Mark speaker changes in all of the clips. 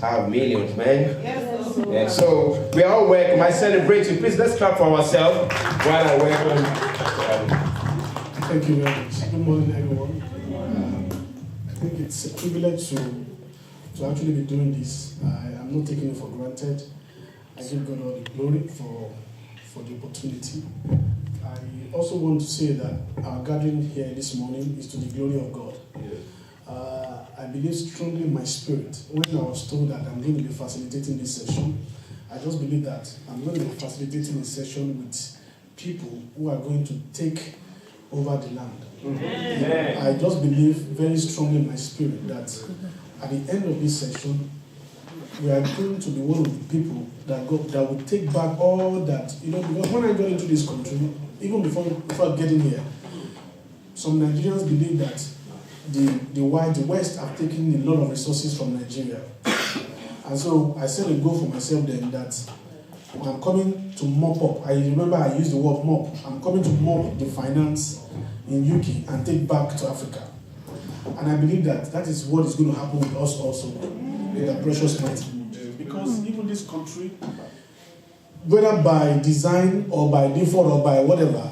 Speaker 1: have millions, man. Yes. Yeah, so we're all welcome. I celebrate you. Please, let's clap for ourselves while I welcome.
Speaker 2: Thank you very much. Good morning, everyone. I think it's a privilege to actually be doing this. I'm not taking it for granted. I give God all the glory for the opportunity. I also want to say that our gathering here this morning is to the glory of God. I believe strongly in my spirit. When I was told that I'm going to be facilitating this session, I just believe that I'm going to be facilitating a session with people who are going to take over the land. Mm-hmm. I just believe very strongly in my spirit that at the end of this session, we are going to be one of the people that will take back all that, because when I got into this country, even before getting here, some Nigerians believe that the West have taken a lot of resources from Nigeria. And so I set a goal for myself then that I'm coming to mop up. I remember I used the word mop. I'm coming to mop the finance in UK and take back to Africa. And I believe that is what is going to happen with us also in the precious mighty. Because even this country, whether by design or by default or by whatever,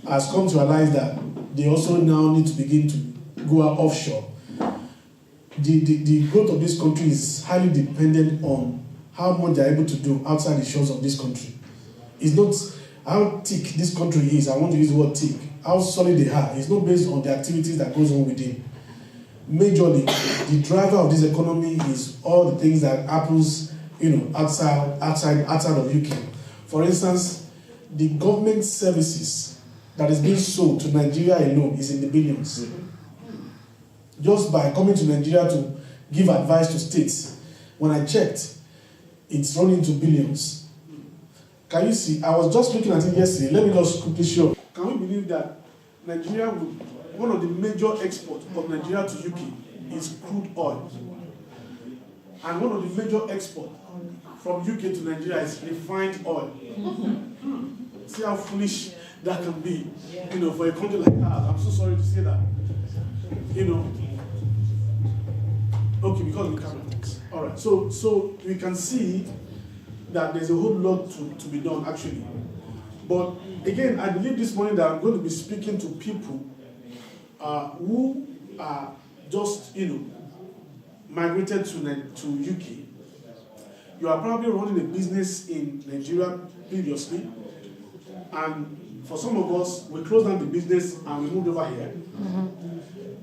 Speaker 2: has come to realize that they also now need to begin to go out offshore. The growth of this country is highly dependent on how much they're able to do outside the shores of this country. It's not how thick this country is, I want to use the word thick, how solid they are. It's not based on the activities that goes on within. Majorly, the driver of this economy is all the things that happens, outside of UK. For instance, the government services that is being sold to Nigeria alone is in the billions. Just by coming to Nigeria to give advice to states, when I checked, it's run into billions. Can you see? I was just looking at it yesterday. Let me just quickly show. Can we believe that Nigeria, one of the major exports of Nigeria to UK is crude oil. And one of the major exports from UK to Nigeria is refined oil. See how foolish that can be, for a country like ours. I'm so sorry to say that. Okay, because we can't. All right, so we can see that there's a whole lot to be done, actually. But again, I believe this morning that I'm going to be speaking to people who are just, migrated to UK. You are probably running a business in Nigeria previously, and for some of us, we closed down the business and we moved over here. Mm-hmm.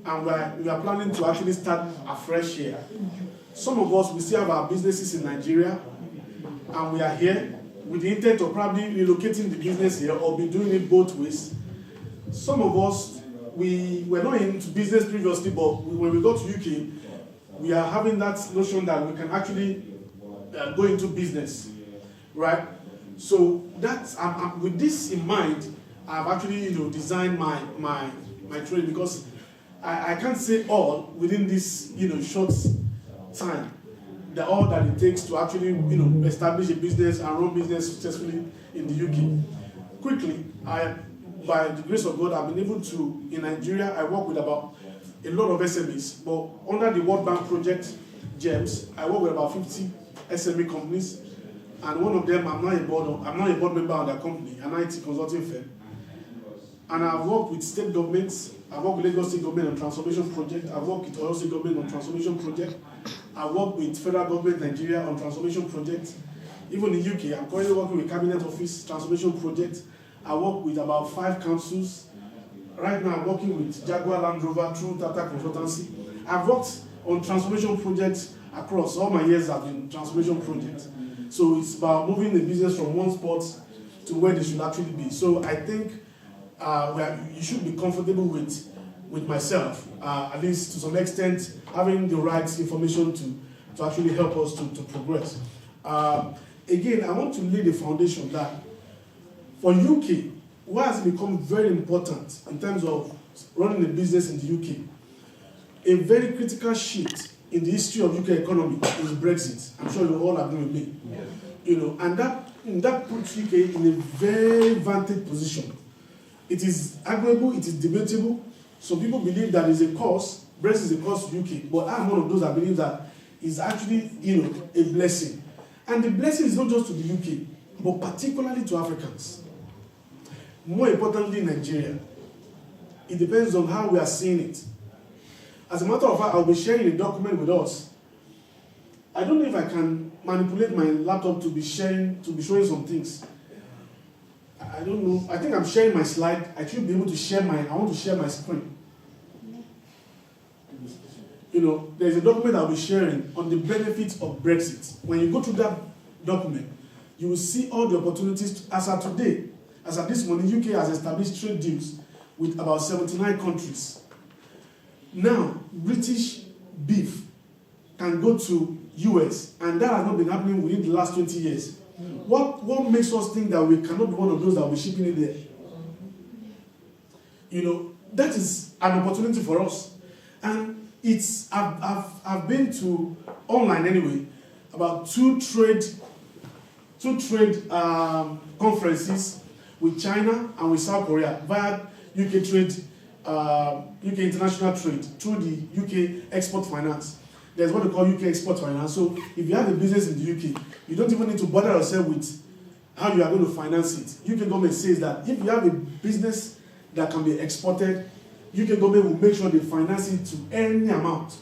Speaker 2: And we are planning to actually start afresh here. Mm-hmm. Some of us, we still have our businesses in Nigeria, and we are here with the intent of probably relocating the business here or be doing it both ways. Some of us, we were not into business previously, but when we go to UK, we are having that notion that we can actually go into business, right? So that's with this in mind, I've actually designed my trade, because I can't say all within this short time, all that it takes to actually establish a business and run business successfully in the UK. Quickly, by the grace of God, I've been able to, in Nigeria, I work with about a lot of SMEs, but under the World Bank project, GEMS, I work with about 50 SME companies, and one of them, I'm not a board member of their company, an IT consulting firm. And I've worked with state governments. I've worked with Lagos State government on transformation project. I've worked with Oyo State government on transformation project. I've worked with federal government Nigeria on transformation project. Even in UK, I'm currently working with Cabinet Office transformation project. I work with about 5 councils. Right now, I'm working with Jaguar Land Rover through Tata Consultancy. I've worked on transformation projects across. All my years have been transformation projects. So it's about moving the business from one spot to where they should actually be. So I think you should be comfortable with myself, at least to some extent, having the right information to actually help us to progress. Again, I want to lay the foundation that for UK, what has become very important in terms of running a business in the UK, a very critical shift in the history of UK economy is Brexit. I'm sure you all agree with me. Yes. And that puts UK in a very vantage position. It is arguable, it is debatable. Some people believe that is a cause, Brexit is a cause to UK, but I'm one of those that believe that is actually, a blessing. And the blessing is not just to the UK, but particularly to Africans. More importantly, Nigeria. It depends on how we are seeing it. As a matter of fact, I'll be sharing a document with us. I don't know if I can manipulate my laptop to be showing some things. I don't know. I think I'm sharing my slide. I should be able to share I want to share my screen. There's a document I'll be sharing on the benefits of Brexit. When you go through that document, you will see all the opportunities as of today. As of this morning, UK has established trade deals with about 79 countries. Now, British beef can go to US, and that has not been happening within the last 20 years. What makes us think that we cannot be one of those that will be shipping it there? That is an opportunity for us. And I've been to online anyway about two trade conferences with China and with South Korea via UK trade, UK international trade through the UK export finance. There's what they call UK export finance. So if you have a business in the UK, you don't even need to bother yourself with how you are going to finance it. UK government says that if you have a business that can be exported, UK government will make sure they finance it to any amount.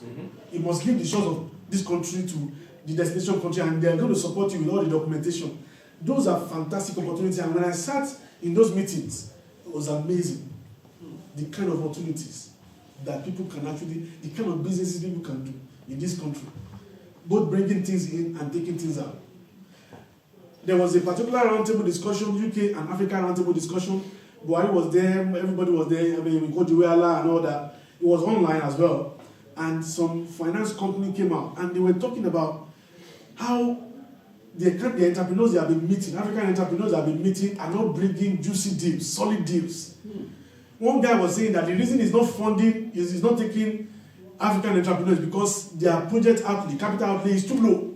Speaker 2: It must leave the shores of this country to the destination country, and they're going to support you with all the documentation. Those are fantastic opportunities, and when I sat in those meetings, it was amazing. The kind of opportunities that people can actually, the kind of businesses people can do in this country, both bringing things in and taking things out. There was a particular roundtable discussion, UK and Africa roundtable discussion. Buhari was there, everybody was there, Adewale and all that. It was online as well. And some finance company came out and they were talking about how the entrepreneurs they have been meeting, African entrepreneurs have been meeting, are not bringing juicy deals, solid deals. One guy was saying that the reason he's not funding, is not taking African entrepreneurs because their project outlay, capital outlay is too low.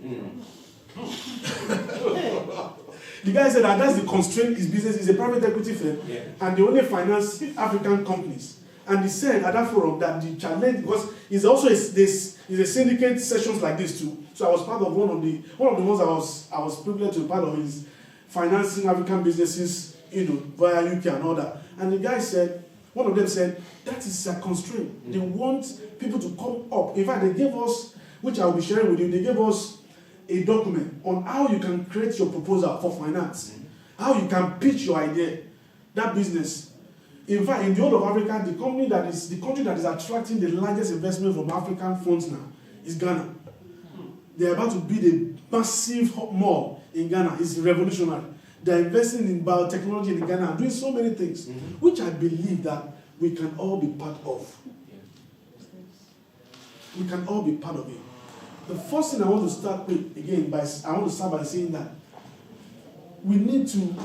Speaker 2: The guy said that that's the constraint his business is a private equity firm, and they only finance African companies. And he said at that forum that the challenge, because it's also a syndicate sessions like this too. So I was part of one of the ones I was privileged to be part of is financing African businesses, via UK and all that. And the guy said, one of them said, that is a constraint. They want people to come up. In fact, they gave us, which I will be sharing with you, they gave us a document on how you can create your proposal for finance, how you can pitch your idea, that business. In fact, in the whole of Africa, the country that is attracting the largest investment from African funds now is Ghana. They're about to build a massive mall in Ghana. It's revolutionary. They're investing in biotechnology in Ghana, doing so many things, which I believe that we can all be part of. We can all be part of it. The first thing I want to start with, again, I want to start by saying that we need to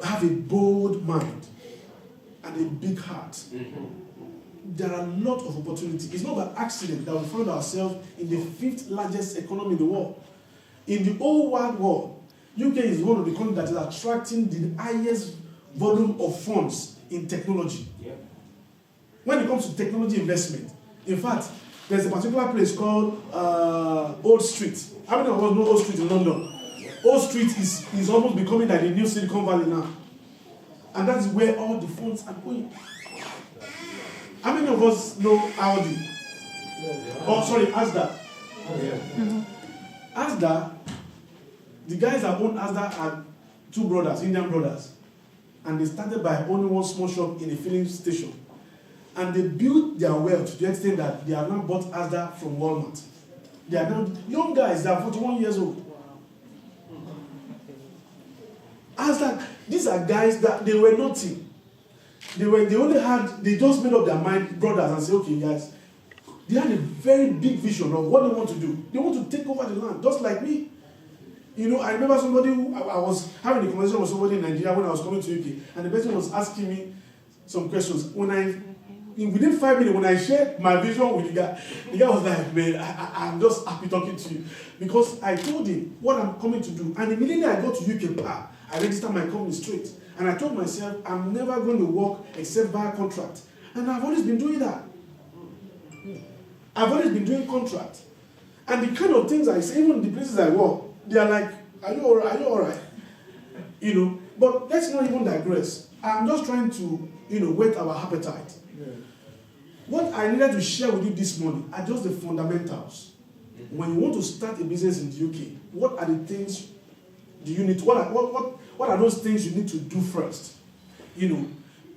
Speaker 2: have a bold mind and a big heart. There are a lot of opportunities. It's not by accident that we found ourselves in the 5th largest economy in the world. In the whole wide world, UK is one of the countries that is attracting the highest volume of funds in technology. When it comes to technology investment, in fact, there's a particular place called Old Street. How many of us know Old Street in London? Old Street is almost becoming like the new Silicon Valley now. And that's where all the funds are going. How many of us know Audi? Oh, sorry, Asda. Asda, the guys that own Asda are two brothers, Indian brothers. And they started by owning one small shop in a filling station. And they built their wealth to the extent that they have now bought Asda from Walmart. They are now young guys, they are 41 years old. Asda, these are guys that they were nothing. They just made up their mind, brothers, and said, okay, guys, they had a very big vision of what they want to do. They want to take over the land, just like me. I remember somebody who, I was having a conversation with somebody in Nigeria when I was coming to UK, and the person was asking me some questions. Within 5 minutes, when I shared my vision with the guy was like, man, I'm just happy talking to you. Because I told him what I'm coming to do. And immediately I got to UK, I registered my company straight. And I told myself, I'm never going to work except via contract. And I've always been doing that. I've always been doing contract. And the kind of things I say, even the places I work, they are like, are you all right? Are you all right? You know, but let's not even digress. I'm just trying to, whet our appetite. Yeah. What I needed to share with you this morning are just the fundamentals. When you want to start a business in the UK, what are the things do you need to, what are those things you need to do first?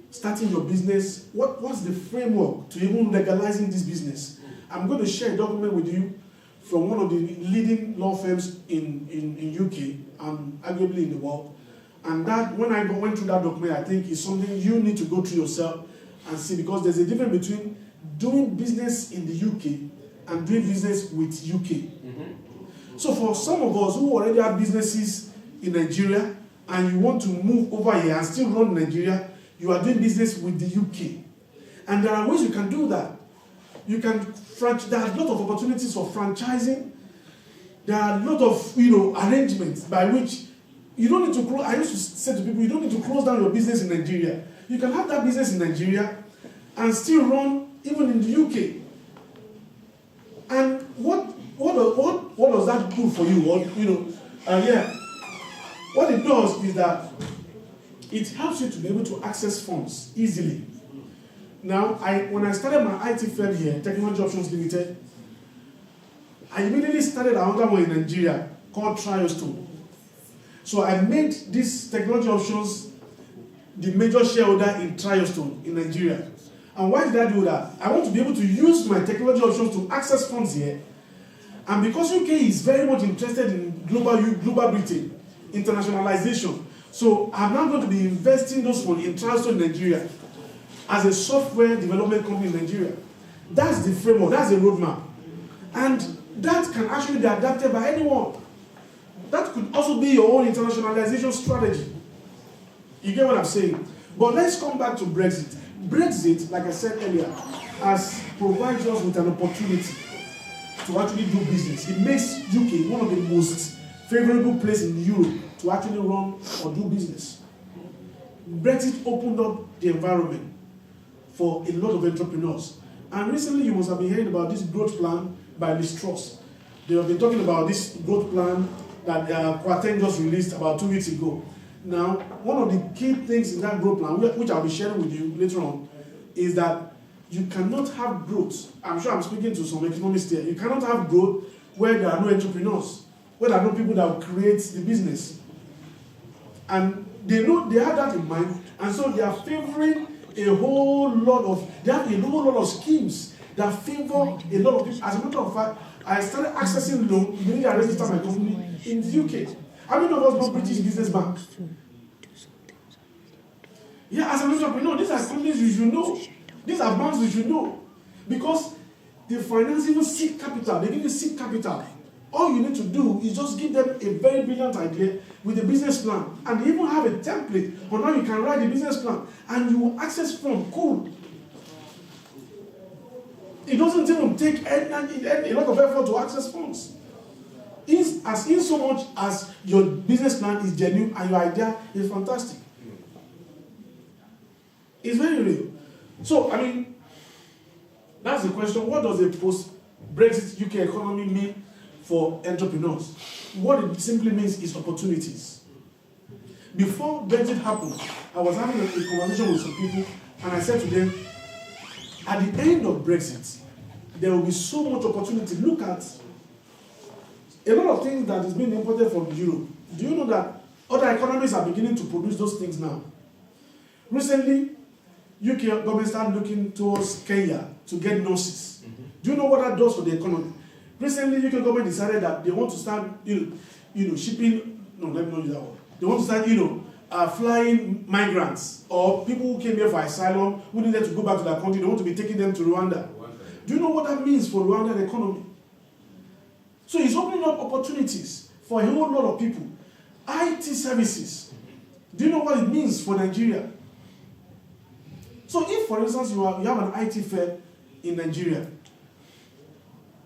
Speaker 2: Starting your business, what's the framework to even legalizing this business? I'm going to share a document with you from one of the leading law firms in UK and arguably in the world. And that, when I went through that document, I think is something you need to go through yourself and see, because there's a difference between doing business in the UK and doing business with UK. Mm-hmm. So for some of us who already have businesses in Nigeria and you want to move over here and still run Nigeria, you are doing business with the UK. And there are ways you can do that. You can there are a lot of opportunities for franchising. There are a lot of arrangements by which you don't need to close. I used to say to people, you don't need to close down your business in Nigeria. You can have that business in Nigeria and still run even in the UK. And what does that do for you? What it does is that it helps you to be able to access funds easily. Now, when I started my IT firm here, Technology Options Limited, I immediately started another one in Nigeria called Triostone. So I made this Technology Options the major shareholder in Triostone in Nigeria. And why did I do that? I want to be able to use my Technology Options to access funds here. And because UK is very much interested in global Britain, internationalization, so I'm now going to be investing those funds in Triostone in Nigeria as a software development company in Nigeria. That's the framework, that's the roadmap. And that can actually be adapted by anyone. That could also be your own internationalization strategy. You get what I'm saying? But let's come back to Brexit. Brexit, like I said earlier, has provided us with an opportunity to actually do business. It makes UK one of the most favorable places in Europe to actually run or do business. Brexit opened up the environment for a lot of entrepreneurs. And recently you must have been hearing about this growth plan by Liz Truss. They have been talking about this growth plan that Quarten just released about 2 weeks ago. Now, one of the key things in that growth plan, which I'll be sharing with you later on, is that you cannot have growth. I'm sure I'm speaking to some economists here. You cannot have growth where there are no entrepreneurs, where there are no people that will create the business. And they have that in mind, and so they are favoring they have a whole lot of schemes that favor a lot of people. As a matter of fact, I started accessing loan immediately I registered my company in the UK. How many of us know British Business Bank? Yeah, as an entrepreneur, these are companies you should know. These are banks you should know. Because they finance even seed capital. They give you seed capital. All you need to do is just give them a very brilliant idea with a business plan. And they even have a template on how you can write the business plan. And you will access funds. Cool. It doesn't even take a lot of effort to access funds. In so much as your business plan is genuine and your idea is fantastic. It's very real. So, that's the question. What does a post-Brexit UK economy mean for entrepreneurs? What it simply means is opportunities. Before Brexit happened, I was having a conversation with some people, and I said to them, at the end of Brexit, there will be so much opportunity. Look at a lot of things that is being imported from Europe. Do you know that other economies are beginning to produce those things now? Recently, UK government started looking towards Kenya to get nurses. Mm-hmm. Do you know what that does for the economy? Recently, UK government decided that they want to start, shipping. No, let me not use that word. They want to start, flying migrants or people who came here for asylum who needed to go back to their country. They want to be taking them to Rwanda. Do you know what that means for Rwandan economy? So it's opening up opportunities for a whole lot of people. IT services. Do you know what it means for Nigeria? So if, for instance, you have an IT firm in Nigeria,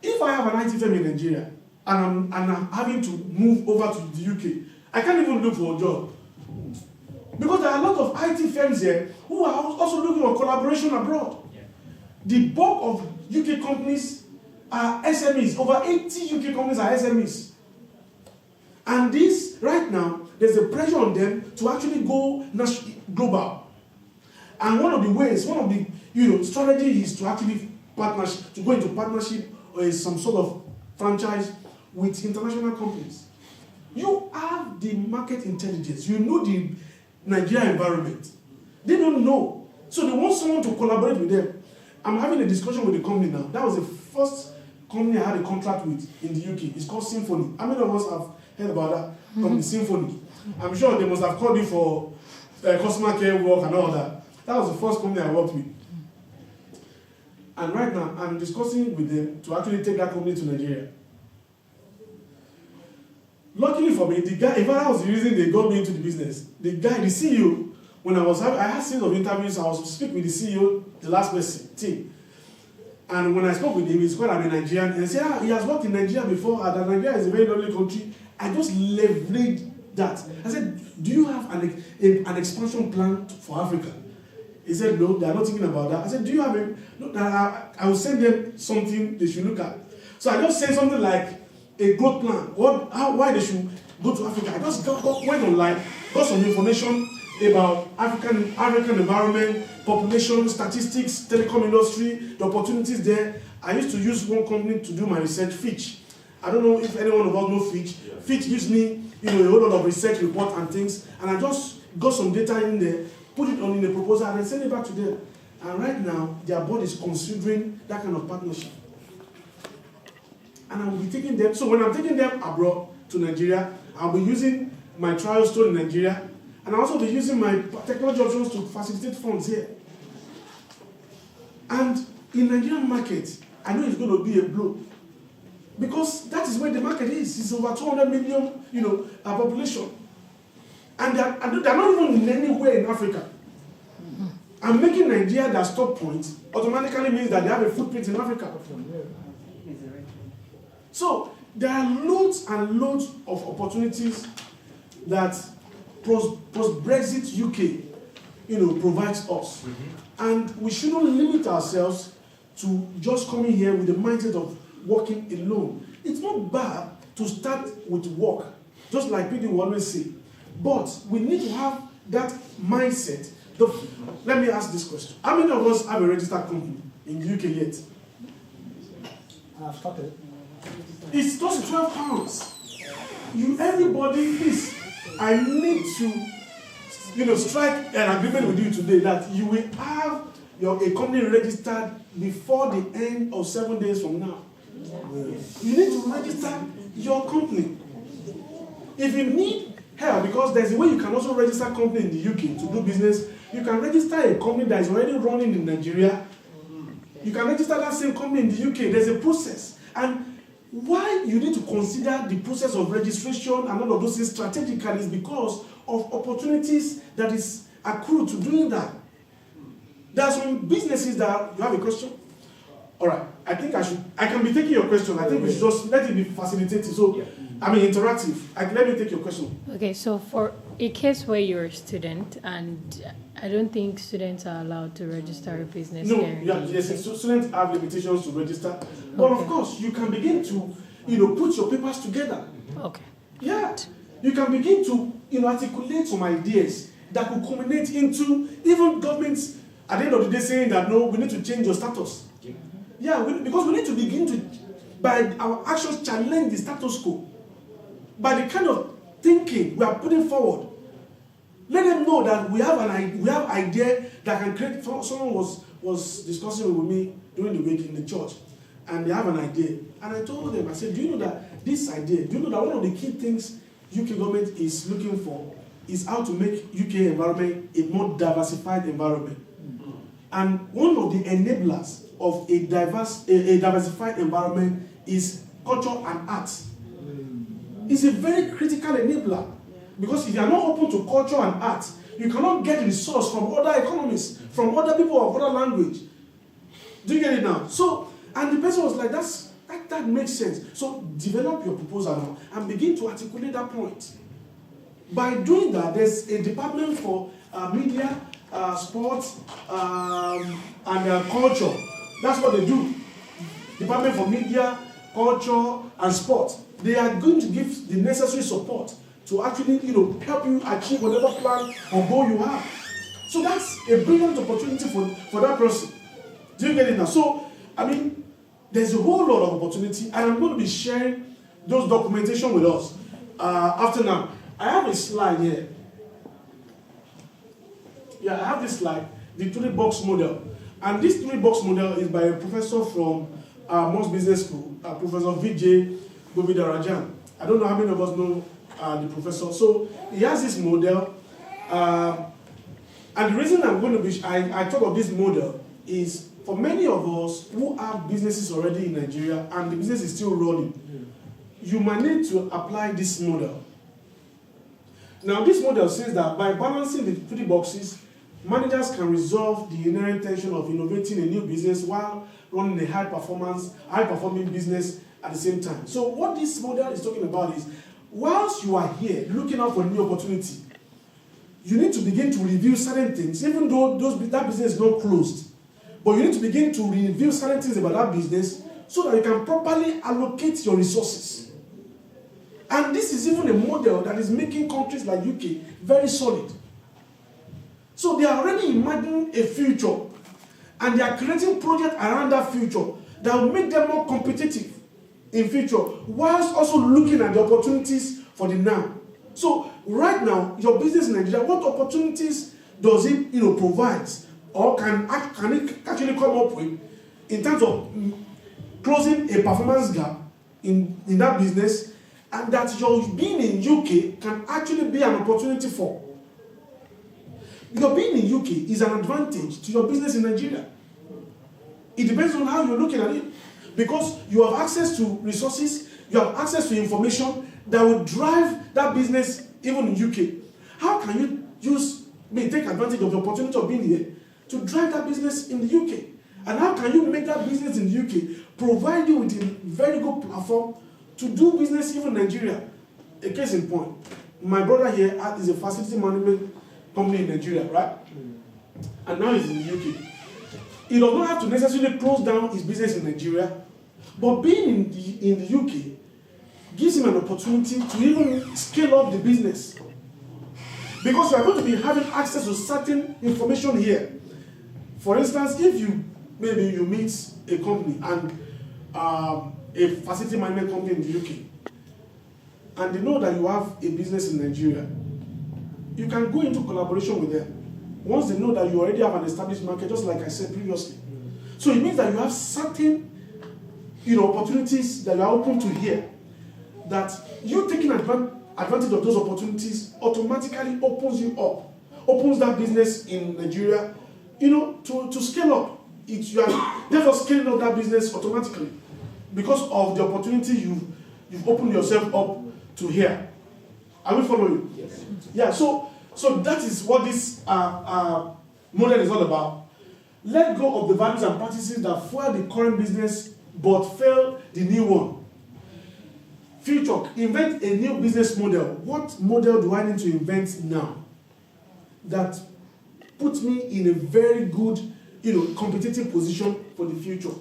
Speaker 2: if I have an IT firm in Nigeria and I'm having to move over to the UK, I can't even look for a job. Because there are a lot of IT firms here who are also looking for collaboration abroad. Yeah. The bulk of UK companies are SMEs. Over 80 UK companies are SMEs. And this, right now, there's a pressure on them to actually go global. And one of the ways, one of the strategy is to actually to go into partnership or some sort of franchise with international companies. You have the market intelligence. You know the Nigeria environment. They don't know. So they want someone to collaborate with them. I'm having a discussion with the company now. That was the first company I had a contract with in the UK. It's called Symphony. How many of us have heard about that company, Symphony? I'm sure they must have called you for customer care work and all that. That was the first company I worked with. And right now, I'm discussing with them to actually take that company to Nigeria. Luckily for me, the guy, if I was the reason they got me into the business, the guy, the CEO, when I had series of interviews, I was speaking with the CEO, the last person, team. And when I spoke with him, he's quite a Nigerian, and he said, he has worked in Nigeria before, and that Nigeria is a very lovely country. I just leveraged that. I said, do you have an expansion plan for Africa? He said, no, they are not thinking about that. I said, do you have a... No, I will send them something they should look at. So I just sent something like a growth plan, why they should go to Africa. I just went online, got some information about African environment, population, statistics, telecom industry, the opportunities there. I used to use one company to do my research, Fitch. I don't know if anyone of us knows Fitch. Yeah. Fitch gives me a whole lot of research report and things, and I just got some data in there, put it on in a proposal, and I send it back to them. And right now, their board is considering that kind of partnership. And I will be taking them, so when I'm taking them abroad to Nigeria, I'll be using my trial store in Nigeria, and I'll also be using my technology options to facilitate funds here. And in the Nigerian market, I know it's going to be a blow. Because that is where the market is. It's over 200 million, population. And they're not even anywhere in Africa. And making Nigeria their stop point automatically means that they have a footprint in Africa. So there are loads and loads of opportunities that post-Brexit UK, provides us. And we shouldn't limit ourselves to just coming here with the mindset of working alone. It's not bad to start with work, just like people will always say. But we need to have that mindset. Let me ask this question. How many of us have a registered company in the UK yet?
Speaker 3: I've started.
Speaker 2: It's just £12. Everybody, please, I need to, strike an agreement with you today that you will have a company registered before the end of 7 days from now. You need to register your company. If you need help, because there's a way you can also register a company in the UK to do business, you can register a company that is already running in Nigeria. You can register that same company in the UK. There's a process. And why you need to consider the process of registration and all of those things strategically is because of opportunities that is accrued to doing that. There are some businesses that... You have a question? All right. I think I can be taking your question. I think we should just let it be facilitated. So, interactive. Let me take your question.
Speaker 4: Okay, so for a case where you're a student, and I don't think students are allowed to register a business here.
Speaker 2: Yes, students have limitations to register. But of course, you can begin to, put your papers together.
Speaker 4: Okay.
Speaker 2: Yeah. You can begin to, articulate some ideas that will culminate into even governments at the end of the day saying that, no, we need to change your status. Yeah, because we need to begin to, by our actions, challenge the status quo. By the kind of thinking we are putting forward. Let them know that we have idea that can create. Someone was discussing with me during the week in the church, and they have an idea. And I told them, I said, do you know that this idea, do you know that one of the key things UK government is looking for is how to make UK environment a more diversified environment. And one of the enablers of a diversified environment is culture and arts. It's a very critical enabler. Because if you are not open to culture and arts, you cannot get resource from other economies, from other people of other language. Do you get it now? So, and the person was like, that makes sense. So develop your proposal now and begin to articulate that point. By doing that, there's a department for media, sports, and culture. That's what they do. Department for Media, Culture, and Sport. They are going to give the necessary support to actually, help you achieve whatever plan or goal you have. So that's a brilliant opportunity for that person. Do you get it now? So, there's a whole lot of opportunity, and I'm going to be sharing those documentation with us after now. I have a slide here. Yeah, I have this slide, the 3-box model. And this 3-box model is by a professor from Moss Business School, Professor Vijay Govindarajan. I don't know how many of us know the professor. So he has this model. And the reason I'm going to be, I talk of this model is for many of us who have businesses already in Nigeria and the business is still running, you might need to apply this model. Now, this model says that by balancing the 3 boxes, managers can resolve the inherent tension of innovating a new business while running a high-performing business at the same time. So what this model is talking about is, whilst you are here looking out for a new opportunity, you need to begin to review certain things, even though that business is not closed. But you need to begin to review certain things about that business so that you can properly allocate your resources. And this is even a model that is making countries like UK very solid. So they are already imagining a future, and they are creating projects around that future that will make them more competitive in future, whilst also looking at the opportunities for the now. So right now, your business in Nigeria, what opportunities does it provide, or can it actually come up with in terms of closing a performance gap in that business, and that your being in UK can actually be an opportunity for? Your being in UK is an advantage to your business in Nigeria. It depends on how you're looking at it. Because you have access to resources, you have access to information that will drive that business even in UK. How can you take advantage of the opportunity of being here to drive that business in the UK? And how can you make that business in the UK provide you with a very good platform to do business even in Nigeria? A case in point, my brother here is a facility management company in Nigeria, right? And now he's in the UK. He does not have to necessarily close down his business in Nigeria, but being in the UK gives him an opportunity to even scale up the business. Because you are going to be having access to certain information here. For instance, if you meet a company and a facility management company in the UK, and they know that you have a business in Nigeria, you can go into collaboration with them once they know that you already have an established market, just like I said previously. So it means that you have certain opportunities that you are open to here, that you taking advantage of those opportunities automatically opens that business in Nigeria, to scale up. You are therefore scaling up that business automatically because of the opportunity you've opened yourself up to here. Are we following? Yes. Yeah. So that is what this model is all about. Let go of the values and practices that fuel the current business but fail the new one. Future, invent a new business model. What model do I need to invent now that puts me in a very good, competitive position for the future?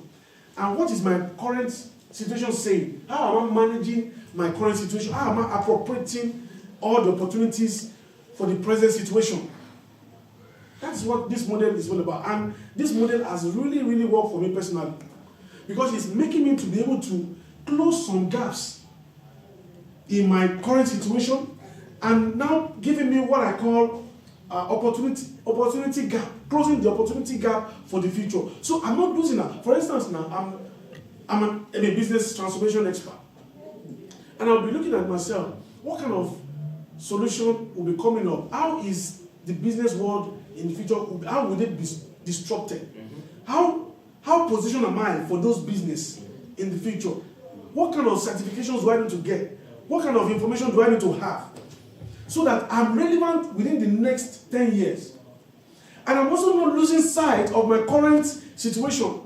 Speaker 2: And what is my current situation saying? How am I managing my current situation? How am I appropriating all the opportunities for the present situation? That's what this model is all about. And this model has really, really worked for me personally, because it's making me to be able to close some gaps in my current situation, and now giving me what I call opportunity gap, closing the opportunity gap for the future. So I'm not losing that. For instance, now I'm a business transformation expert, and I'll be looking at myself, what kind of solution will be coming up? How is the business world in the future? How will it be disrupted? How positioned am I for those business in the future? What kind of certifications do I need to get? What kind of information do I need to have so that I'm relevant within the next 10 years? And I'm also not losing sight of my current situation.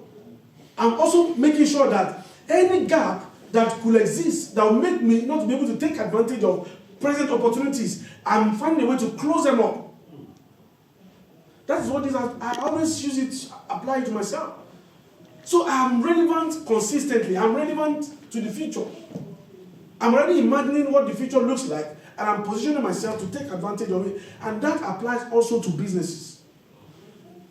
Speaker 2: I'm also making sure that any gap that could exist that will make me not be able to take advantage of present opportunities, I'm finding a way to close them up. That is what this is. I always use it, apply it to myself. So I'm relevant consistently. I'm relevant to the future. I'm already imagining what the future looks like, and I'm positioning myself to take advantage of it. And that applies also to businesses.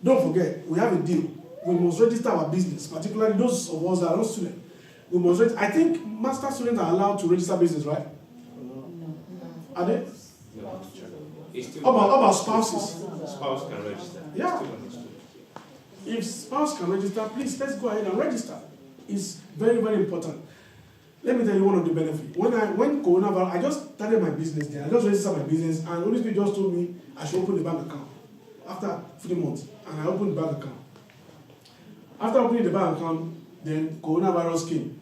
Speaker 2: Don't forget, we have a deal. We must register our business, particularly those of us that are not students. We must register. I think master students are allowed to register business, right? Are they? How about spouses?
Speaker 1: Spouse can register.
Speaker 2: Yeah.
Speaker 1: Still on the student.
Speaker 2: If spouse can register, please let's go ahead and register. It's very, very important. Let me tell you one of the benefits. When coronavirus, I just started my business there. I just registered my business, and Holy Spirit just told me I should open a bank account. After 3 months, and I opened the bank account. After opening the bank account, then coronavirus came.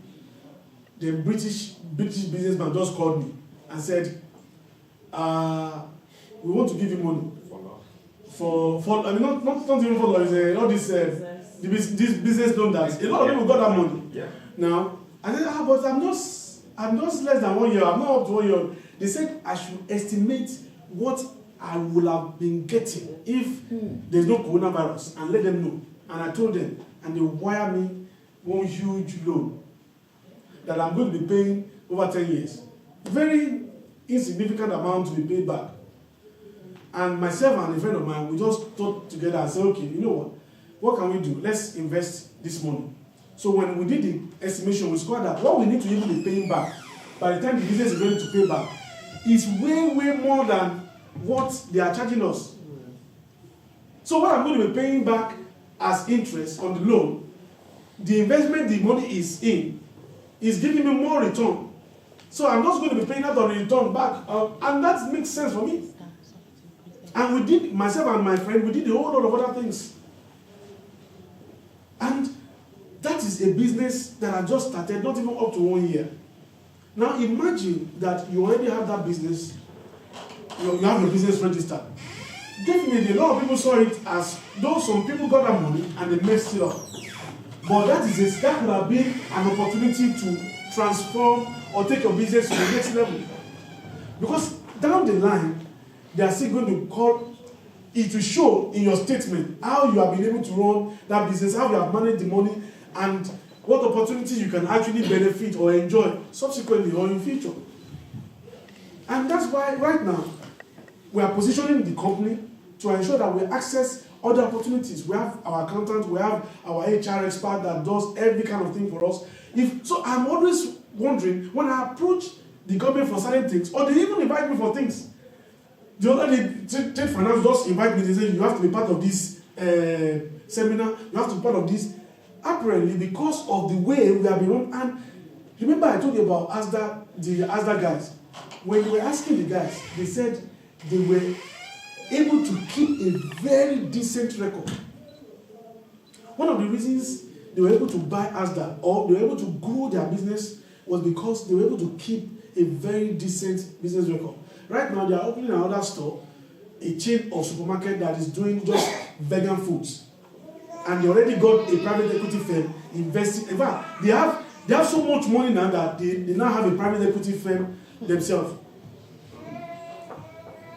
Speaker 2: The British businessman just called me and said, we want to give you money for I mean not even for all this this business loan that a lot of people got that money.
Speaker 1: Yeah.
Speaker 2: Now I said, but I'm just less than 1 year. I'm not up to 1 year. They said I should estimate what I would have been getting if there's no coronavirus and let them know. And I told them, and they wired me one huge loan that I'm going to be paying over 10 years. Very insignificant amount to be paid back. And myself and a friend of mine, we just thought together and said, okay, you know what can we do? Let's invest this money. So when we did the estimation, we scored that what we need to even be paying back by the time the business is ready to pay back is way, way more than what they are charging us. So what I'm going to be paying back as interest on the loan, the investment the money is in, is giving me more return. So I'm just going to be paying out of the return back, and that makes sense for me. And we did, myself and my friend, we did a whole lot of other things. And that is a business that I just started, not even up to 1 year. Now imagine that you already have that business, you have your business registered. Definitely, a lot of people saw it as though some people got that money and they messed it up. But that would have been an opportunity to transform or take your business to the next level. Because down the line, they are still going to call it to show in your statement how you have been able to run that business, how you have managed the money, and what opportunities you can actually benefit or enjoy subsequently or in future. And that's why right now we are positioning the company to ensure that we access other opportunities. We have our accountant, we have our HR expert that does every kind of thing for us. So I'm always wondering, when I approach the government for certain things, or they even invite me for things. The other day, Trade Finance just invite me, they say, you have to be part of this seminar, you have to be part of this. Apparently, because of the way we have been run, and remember I told you about Asda, the Asda guys. When they were asking the guys, they said they were able to keep a very decent record. One of the reasons they were able to buy Asda, or they were able to grow their business, was because they were able to keep a very decent business record. Right now, they are opening another store, a chain of supermarket that is doing just vegan foods. And they already got a private equity firm investing. In fact, they have so much money now that they now have a private equity firm themselves.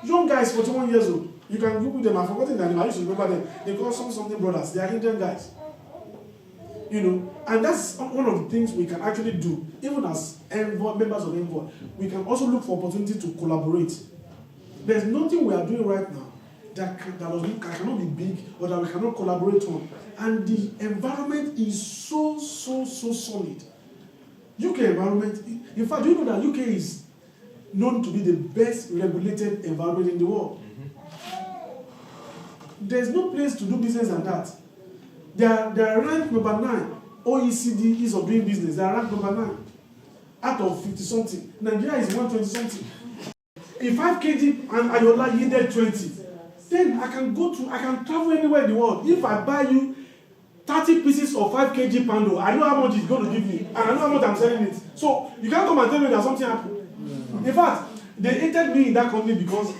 Speaker 2: Young guys, 41 years old. You can Google them. I've forgotten their name. I used to remember them. They call something brothers. They are Indian guys. You know, and that's one of the things we can actually do, even as Envoy, members of Envoy. We can also look for opportunity to collaborate. There's nothing we are doing right now that cannot be big or that we cannot collaborate on. And the environment is so solid. UK environment, in fact, do you know that UK is known to be the best regulated environment in the world? There's no place to do business than that. They are ranked number 9. OECD is of doing business. They are ranked number 9 out of 50 something. Nigeria is 120 something. If 5 kg and Ayola yielded 20, then I can travel anywhere in the world. If I buy you 30 pieces of 5 kg pando, I know how much it's going to give me, and I know how much I'm selling it. So you can't come and tell me that something happened. In fact, they hated me in that company because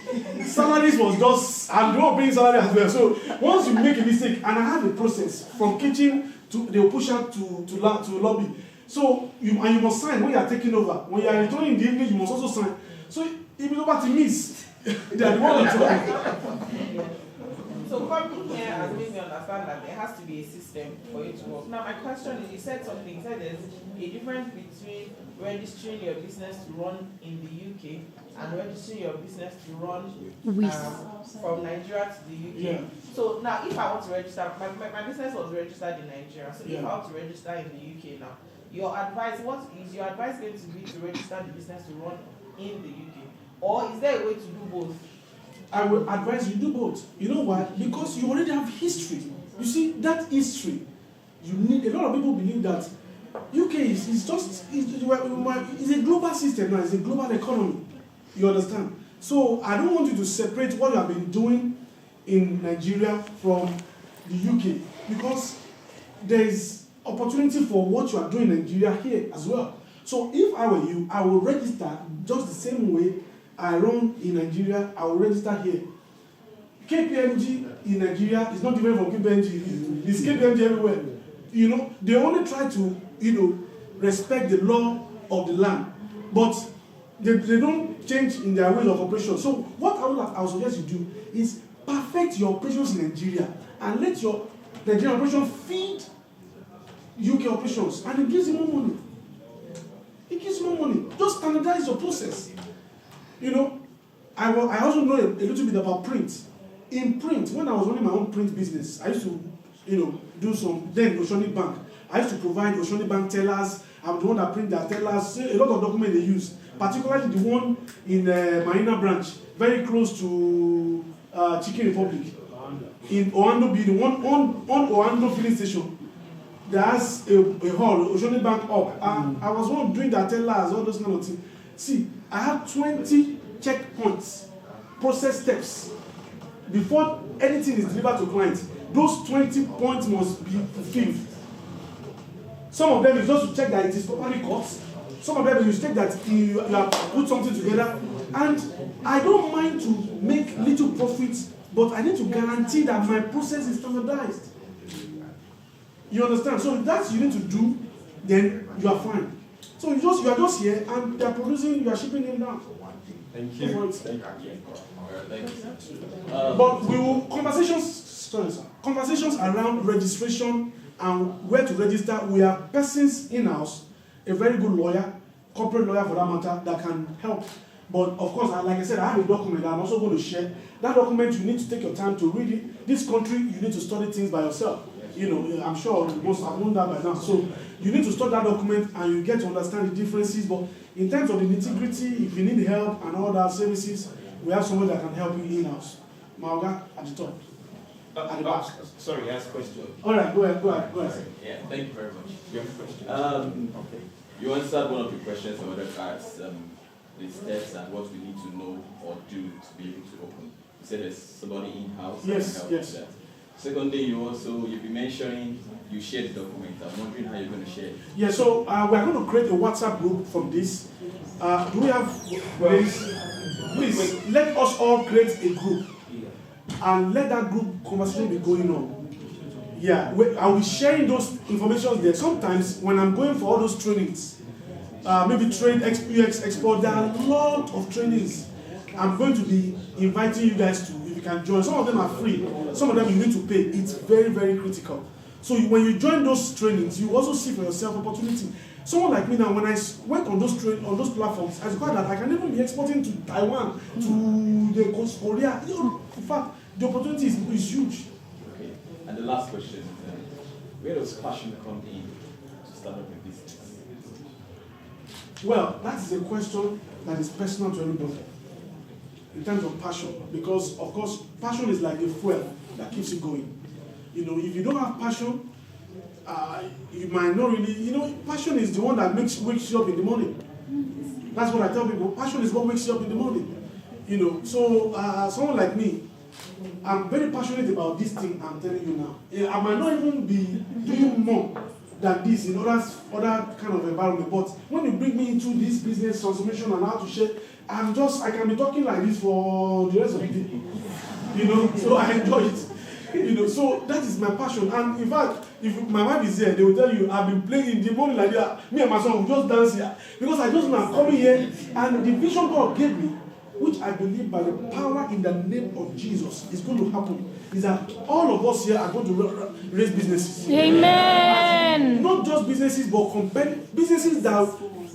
Speaker 2: salaries was just, and they were paying salary as well. So once you make a mistake, and I have a process from kitchen to, they'll push out to lobby. So you must sign when you are taking over. When you are returning in the evening, you must also sign. So if it's over to miss, they are the one to
Speaker 5: So coming here has made me understand that there has to be a system for it to work. Now my question is, you said something, you said there's a difference between registering your business to run in the UK and registering your business to run from Nigeria to the UK.
Speaker 2: Yeah.
Speaker 5: So now if I want to register, my business was registered in Nigeria, so if
Speaker 2: Yeah.
Speaker 5: I want to register in the UK now, your advice, what is your advice going to be to register the business to run in the UK? Or is there a way to do both?
Speaker 2: I will advise you do both. You know why? Because you already have history. You see, that history, you need, a lot of people believe that UK is a global system now, it's a global economy. You understand? So I don't want you to separate what you have been doing in Nigeria from the UK, because there is opportunity for what you are doing in Nigeria here as well. So if I were you, I will register just the same way I run in Nigeria, I will register here. KPMG in Nigeria is not different from KPMG. It's KPMG everywhere. You know, they only try to, respect the law of the land, but they don't change in their ways of operation. So what I would suggest you do is perfect your operations in Nigeria and let your Nigerian operation feed UK operations, and it gives you more money. It gives you more money. Just standardize your process. I also know a little bit about print. In print, when I was running my own print business, I used to, do some, then Oceanic Bank. I used to provide Oceanic Bank tellers. I'm the one that print their tellers. A lot of documents they use, particularly the one in Marina branch, very close to Chicken Republic. In Oando B, the one on Oando filling station. There's a hall, Oceanic Bank up. I was one doing their tellers, all those kind of things. See, I had 20 checkpoints, process steps, before anything is delivered to clients. Those 20 points must be fulfilled. Some of them is just to check that it is properly cut. Some of them is to check that you have put something together. And I don't mind to make little profits, but I need to guarantee that my process is standardized. You understand? So if that's you need to do, then you are fine. So you are just here and they are producing, you are shipping them down.
Speaker 1: Thank you. Thank you.
Speaker 2: But we will conversations around registration and where to register. We have persons in-house, a very good lawyer, corporate lawyer for that matter, that can help. But of course, like I said, I have a document that I'm also going to share. That document, you need to take your time to read it. This country, you need to study things by yourself. I'm sure most have known that by now. So you need to study that document and you get to understand the differences. But in terms of the nitty-gritty, if you need help and all that services, we have someone that can help you in-house. Maoga at the top. At the back.
Speaker 1: Sorry, ask a question.
Speaker 2: All right, go ahead.
Speaker 6: Yeah, thank you very much.
Speaker 1: You have a question?
Speaker 6: Okay. You answered one of the questions I wanted to ask, the steps and what we need to know or do to be able to open. You said there's somebody in-house that can help with that. Secondly, you've been mentioning you share the document. I'm wondering how you're going to share it.
Speaker 2: Yeah, so we're going to create a WhatsApp group from this. Do we have, please, let us all create a group and let that group conversation be going on. Yeah, I will be sharing those information there. Sometimes when I'm going for all those trainings, maybe train UX export, there are a lot of trainings. I'm going to be inviting you guys to, if you can join. Some of them are free, some of them you need to pay. It's very, very critical. So when you join those trainings, you also see for yourself opportunity. Someone like me now, when I went on those platforms, I discovered that I can even be exporting to Taiwan, to the Coast Korea. In fact, the opportunity is huge.
Speaker 6: Okay. And the last question, where does passion come in to start up a business?
Speaker 2: Well, that is a question that is personal to everybody. In terms of passion, because of course, passion is like a fuel that keeps you going. If you don't have passion, you might not really, passion is the one that wakes you up in the morning. That's what I tell people. Passion is what wakes you up in the morning. So someone like me, I'm very passionate about this thing I'm telling you now. I might not even be doing more than this in other kind of environment, but when you bring me into this business transformation and how to share, I can be talking like this for the rest of the day. So I enjoy it. So that is my passion. And in fact, if my wife is here, they will tell you, I've been playing in the morning like that. Me and my son will just dance here. Because I just know I'm coming here, and the vision God gave me, which I believe by the power in the name of Jesus is going to happen. is that all of us here are going to raise businesses.
Speaker 4: Amen.
Speaker 2: Not just businesses, but businesses that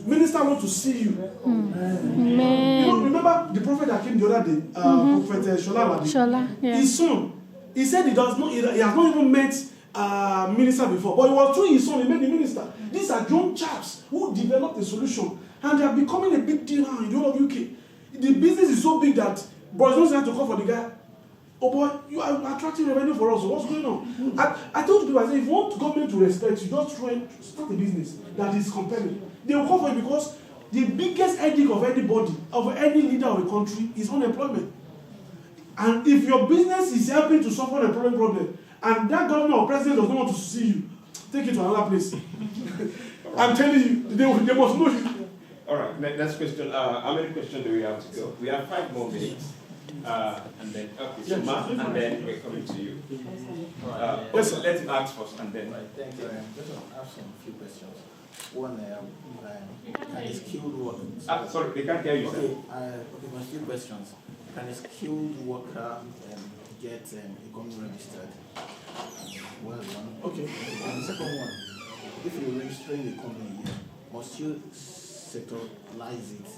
Speaker 2: minister want to see you.
Speaker 4: Amen.
Speaker 2: You know, remember the prophet that came the other day, Prophet
Speaker 4: Shola, yeah.
Speaker 2: His son, he said he has not even met minister before, but it was through his son he met the minister. These are young chaps who developed a solution, and they are becoming a big deal now in the whole of UK. The business is so big that boys don't have to call for the guy. Oh boy, you are attracting revenue for us. So what's going on? I told people, I said, if you want government to respect you, just try and start a business that is compelling. They will call for you because the biggest headache of anybody, of any leader of a country, is unemployment. And if your business is helping to solve unemployment problem, and that governor or president does not want to see you, take it to another place. I'm telling you, they must know you.
Speaker 1: All right, next question. How many questions do we have to go? We have 5 more minutes. And then, okay, so Mark, and then we're coming to you. Let's ask first, and then.
Speaker 3: Right, thank you. Just want to ask a few questions. One, can a skilled worker...
Speaker 1: sorry, they can't hear you, sir.
Speaker 3: Okay, my few questions. Can a skilled worker get a company registered? Well, one.
Speaker 2: Okay.
Speaker 3: And the second one, if you're registering a company here, must you sectorize it?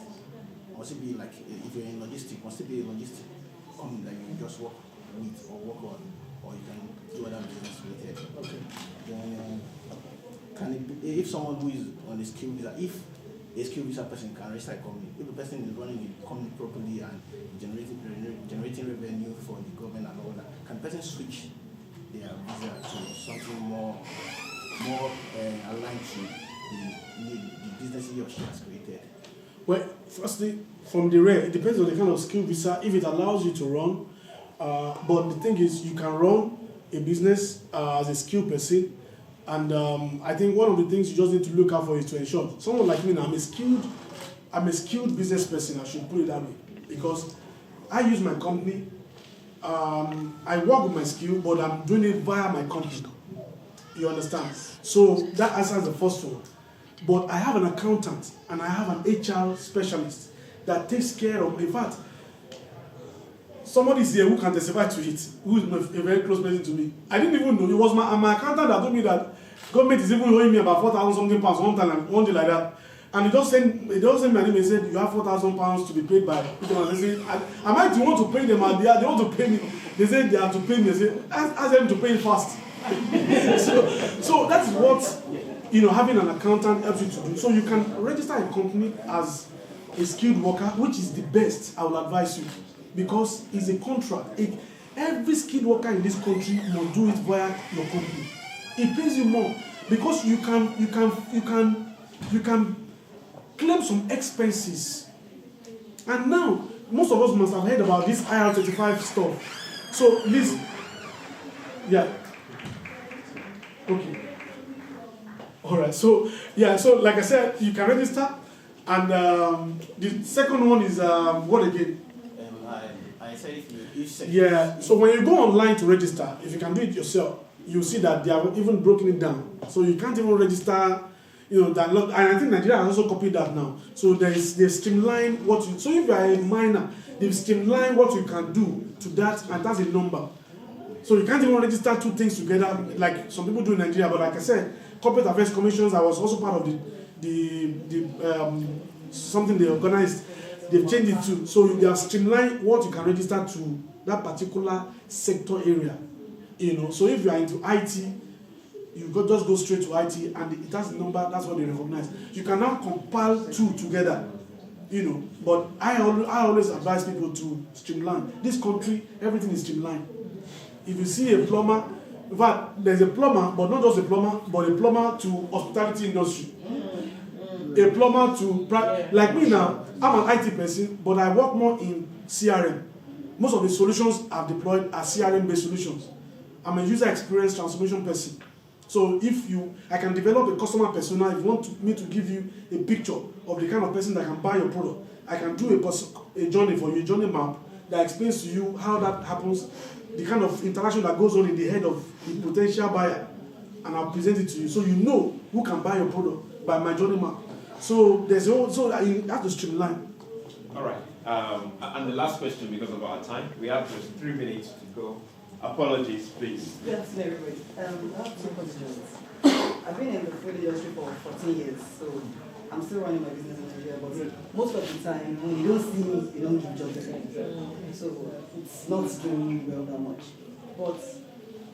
Speaker 3: Must it be like, if you're in logistics, must it be a logistic company that you just work with or work on, or you can do other business with it? Okay. Then, can it be, if someone who is on a skill visa, if a skill visa person can register a company, if the person is running the company properly and generating revenue for the government and all that, can the person switch their visa to something more aligned to the business he or she has created?
Speaker 2: Well, firstly, from the rare, it depends on the kind of skill visa, if it allows you to run. But the thing is, you can run a business as a skilled person. And I think one of the things you just need to look out for is to ensure, someone like me now, I'm a skilled business person, I should put it that way. Because I use my company, I work with my skill, but I'm doing it via my company. You understand? So that answers the first one. But I have an accountant and I have an HR specialist that takes care of, in fact, somebody is here who can testify to it, who is a very close person to me. I didn't even know. It was my accountant that told me that government is even owing me about 4,000 something pounds one day like that. And he just sent me an email and said, you have 4,000 pounds to be paid by. I said, am I the one to pay them? They want to pay me. They said they have to pay me. I said, ask them to pay it fast. so that's what, having an accountant helps you to do. So you can register a company as a skilled worker, which is the best, I will advise you. Because it's a contract. Every skilled worker in this country must do it via your company. It pays you more because you can claim some expenses. And now most of us must have heard about this IR35 stuff. So listen, yeah, okay, all right. So yeah, so like I said, you can register, and the second one is what again?
Speaker 3: I said if you
Speaker 2: yeah, so when you go online to register, if you can do it yourself, you'll see that they have even broken it down. So you can't even register, that lot. And I think Nigeria has also copied that now. So they streamline what you, so if you are a minor, they've streamlined what you can do to that, and that's a number. So you can't even register two things together like some people do in Nigeria. But like I said, Corporate Affairs Commissions, I was also part of the something they organized. They've changed it too. So they have streamlined what you can register to that particular sector area. So if you are into IT, you just go straight to IT, and it has a number. That's what they recognize. You can now compile two together. But I always advise people to streamline. This country, everything is streamlined. If you see a plumber, in fact, there's a plumber, but not just a plumber, but a plumber to hospitality industry. A plumber to, like me now, I'm an IT person, but I work more in CRM. Most of the solutions I've deployed are CRM-based solutions. I'm a user experience transformation person. So I can develop a customer persona. If you want me to give you a picture of the kind of person that can buy your product, I can do a journey for you, a journey map that explains to you how that happens, the kind of interaction that goes on in the head of the potential buyer, and I'll present it to you so you know who can buy your product by my journey map. So you have to streamline.
Speaker 1: All right. And the last question, because of our time, we have just 3 minutes to go. Apologies, please.
Speaker 7: Good afternoon, everybody. I have two questions. I've been in the food industry for 14 years, so I'm still running my business in Nigeria, but most of the time, when you don't see me, you don't give jobs again. So it's not doing well that much. But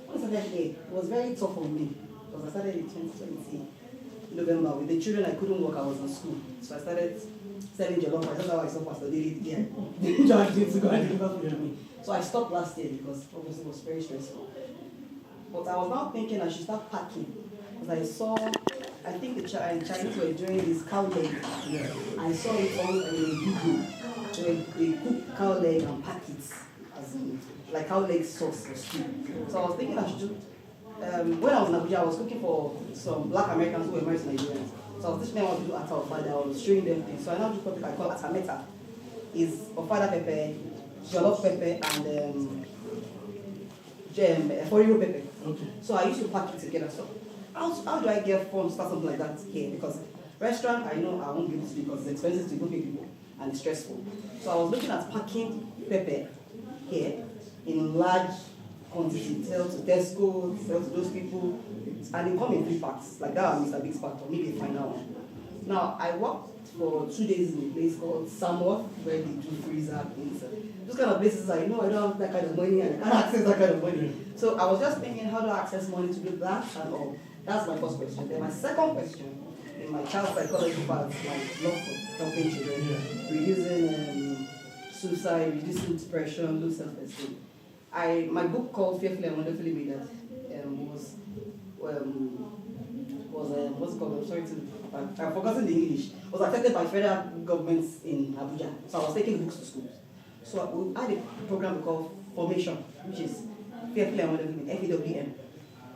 Speaker 7: when I started here, it was very tough on me, because I started in 2020, November. With the children, I couldn't work, I was in school. So I started selling jollof rice. That's how I saw Pastor David here. They charged me to go and deliver food to me. So I stopped last year because obviously it was very stressful. But I was now thinking I should start packing. Because I saw, I think the Chinese were doing this cow leg. Yeah. I saw it on a video. They cook cow leg and pack it as in, like cow leg sauce or stew. So I was thinking I should do, when I was in Abuja, I was cooking for some black Americans who were married to Nigerians. So I was teaching them how to do ata ofada, I was showing them things. So I now do something I call atameta. It's ofada pepper, jollof pepper, and foriro pepper. Okay. So I used to pack it together. So how do I get funds to start something like that here? Because restaurant, I know I won't be able to because it's expensive to go pay people and it's stressful. So I was looking at packing pepper here in large quantity, sell to Tesco, sell to those people, and they come in 3 packs, like that Mr. Big's pack, or maybe a final one. Now, I worked for 2 days in a place called Samoa, where they do freezer things. Those kind of places, I know I don't have that kind of money and I can't access that kind of money. So I was just thinking, how do I access money to do that and all? That's my first question. Then my second question, in my child psychology part, my love for helping children, reducing suicide, reducing depression, low self-esteem. My book called Fearfully and Wonderfully Made was what's it called? I'm sorry I've forgotten the English. Was accepted by federal governments in Abuja. So I was taking books to schools. So we had a program called Formation, which is Fearfully and Wonderfully Made, FEWM.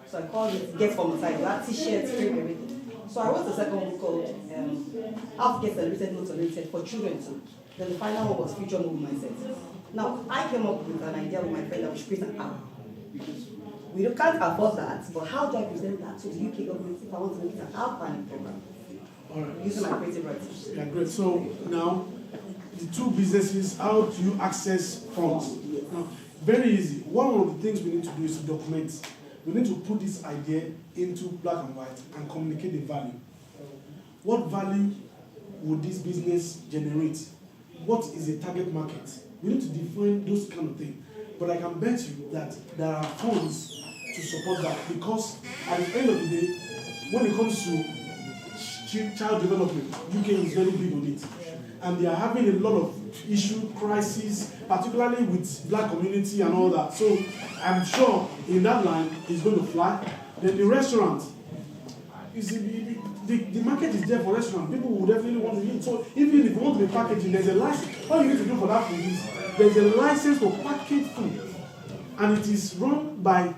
Speaker 7: So I called it Get From the Side. That t-shirts, everything. So I wrote the second book called How to Get Celebrated, Not Tolerated for children too. Then the final one was Future Move Mindset. Now, I came up with an idea with my friend that we should create an app. We can't afford that, but how do I present that to the UK government if I want to make it an app and a program?
Speaker 2: All right.
Speaker 7: Using my creative writing.
Speaker 2: Yeah, great. So now, the two businesses, how do you access funds?
Speaker 7: Yes.
Speaker 2: Now, very easy. One of the things we need to do is to document. We need to put this idea into black and white and communicate the value. What value would this business generate? What is the target market? We need to define those kind of things. But I can bet you that there are funds to support that, because at the end of the day, when it comes to child development, UK is very big on it. And they are having a lot of issue, crises, particularly with black community and all that. So I'm sure in that line it's going to fly. Then the restaurant, you see, the market is there for restaurants. People will definitely want to eat. So even if you want to be packaging, there's a license. All you need to do for that food is there's a license for packaged food. And it is run by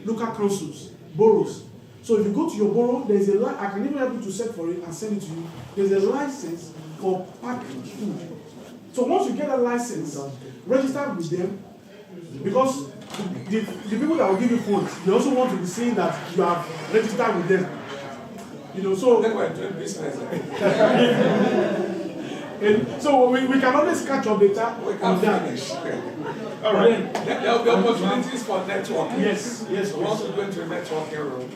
Speaker 2: local councils, boroughs. So if you go to your borough, there's a I can even help you to search for it and send it to you. There's a license for packaged food. So once you get a license, register with them, because the people that will give you funds, they also want to be saying that you have registered with them. You know, so
Speaker 8: they were doing business.
Speaker 2: And so we can always catch up data.
Speaker 8: We can finish.
Speaker 2: All right.
Speaker 8: There will be opportunities for networking.
Speaker 2: Yes, yes.
Speaker 8: We want to go into a networking room.